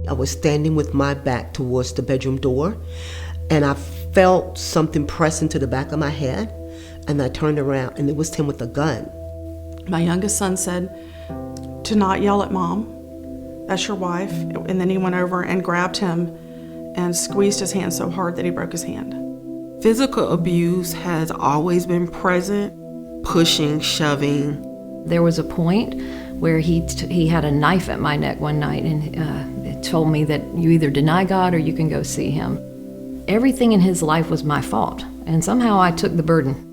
I was standing with my back towards the bedroom door, and I felt something press into the back of my head, and I turned around, and it was Tim with a gun. My youngest son said to not yell at Mom, that's your wife, and then he went over and grabbed him and squeezed his hand so hard that he broke his hand. Physical abuse has always been present, pushing, shoving. There was a point where he had a knife at my neck one night, and it told me that you either deny God or you can go see him. Everything in his life was my fault, and somehow I took the burden.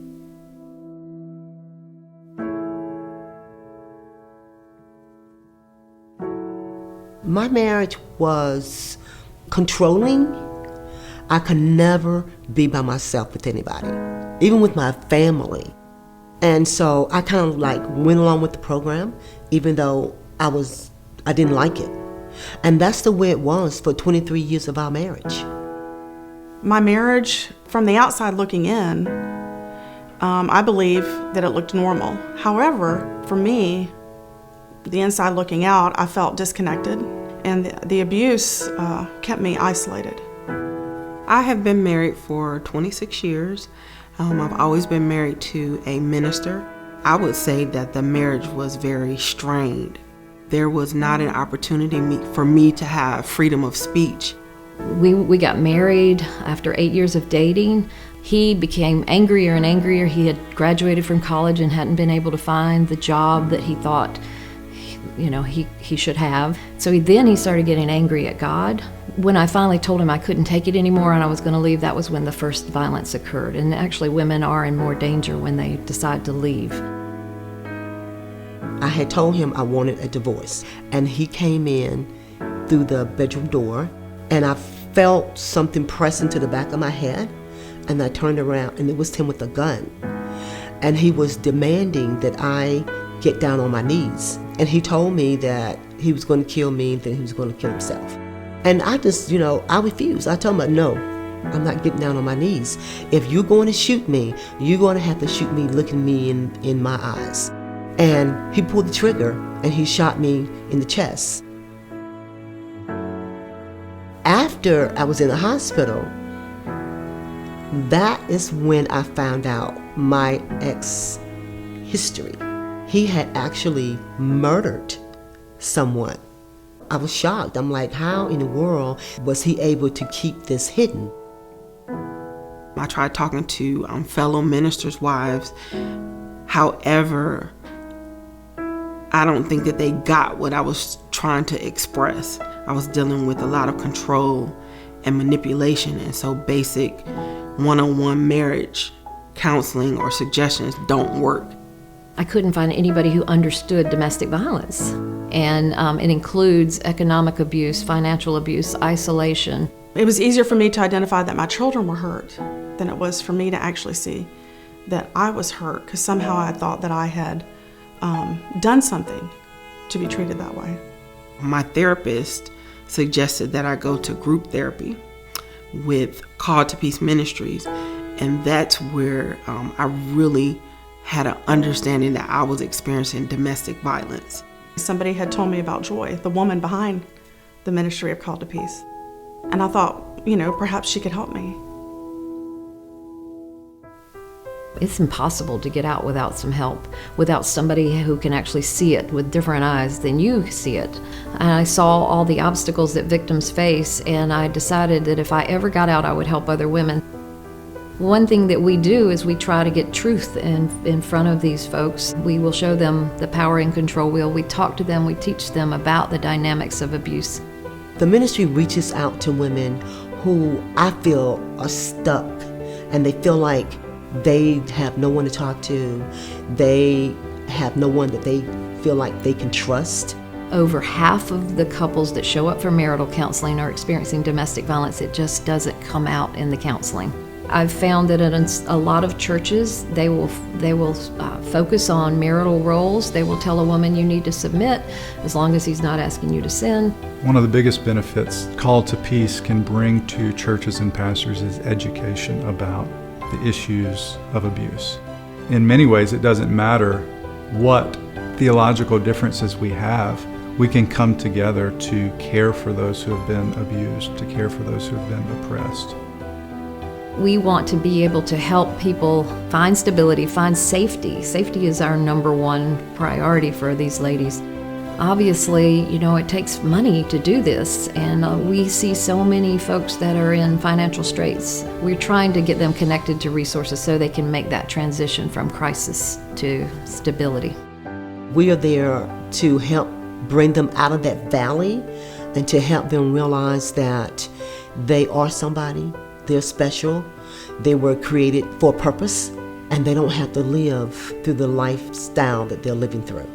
My marriage was controlling. I could never be by myself with anybody, even with my family. And so I kind of like went along with the program, even though I didn't like it. And that's the way it was for 23 years of our marriage. My marriage, from the outside looking in, I believe that it looked normal. However, for me, the inside looking out, I felt disconnected, and the abuse kept me isolated. I have been married for 26 years. I've always been married to a minister. I would say that the marriage was very strained. There was not an opportunity for me to have freedom of speech. We got married after 8 years of dating. He became angrier and angrier. He had graduated from college and hadn't been able to find the job that he thought he should have. So he started getting angry at God. When I finally told him I couldn't take it anymore and I was going to leave, that was when the first violence occurred. And actually, women are in more danger when they decide to leave. I had told him I wanted a divorce, and he came in through the bedroom door, and I felt something press into the back of my head, and I turned around, and it was Tim with a gun. And he was demanding that I get down on my knees. And he told me that he was going to kill me, then he was going to kill himself. And I just, I refused. I told him, no, I'm not getting down on my knees. If you're going to shoot me, you're going to have to shoot me looking me in my eyes. And he pulled the trigger, and he shot me in the chest. After I was in the hospital, that is when I found out my ex history. He had actually murdered someone. I was shocked. I'm like, how in the world was he able to keep this hidden? I tried talking to fellow ministers' wives. However, I don't think that they got what I was trying to express. I was dealing with a lot of control and manipulation, and so basic one-on-one marriage counseling or suggestions don't work. I couldn't find anybody who understood domestic violence. And it includes economic abuse, financial abuse, isolation. It was easier for me to identify that my children were hurt than it was for me to actually see that I was hurt, because somehow I thought that I had done something to be treated that way. My therapist suggested that I go to group therapy with Called to Peace Ministries, and that's where I really had an understanding that I was experiencing domestic violence. Somebody had told me about Joy, the woman behind the ministry of Called to Peace. And I thought, perhaps she could help me. It's impossible to get out without some help, without somebody who can actually see it with different eyes than you see it. And I saw all the obstacles that victims face, and I decided that if I ever got out, I would help other women. One thing that we do is we try to get truth in front of these folks. We will show them the power and control wheel. We talk to them, we teach them about the dynamics of abuse. The ministry reaches out to women who I feel are stuck, and they feel like they have no one to talk to. They have no one that they feel like they can trust. Over half of the couples that show up for marital counseling are experiencing domestic violence. It just doesn't come out in the counseling. I've found that in a lot of churches, they will focus on marital roles. They will tell a woman, you need to submit as long as he's not asking you to sin. One of the biggest benefits Called to Peace can bring to churches and pastors is education about the issues of abuse. In many ways, it doesn't matter what theological differences we have. we can come together to care for those who have been abused, to care for those who have been oppressed. We want to be able to help people find stability, find safety. Safety is our number one priority for these ladies. Obviously, it takes money to do this, and we see so many folks that are in financial straits. We're trying to get them connected to resources so they can make that transition from crisis to stability. We are there to help bring them out of that valley and to help them realize that they are somebody, they're special, they were created for a purpose, and they don't have to live through the lifestyle that they're living through.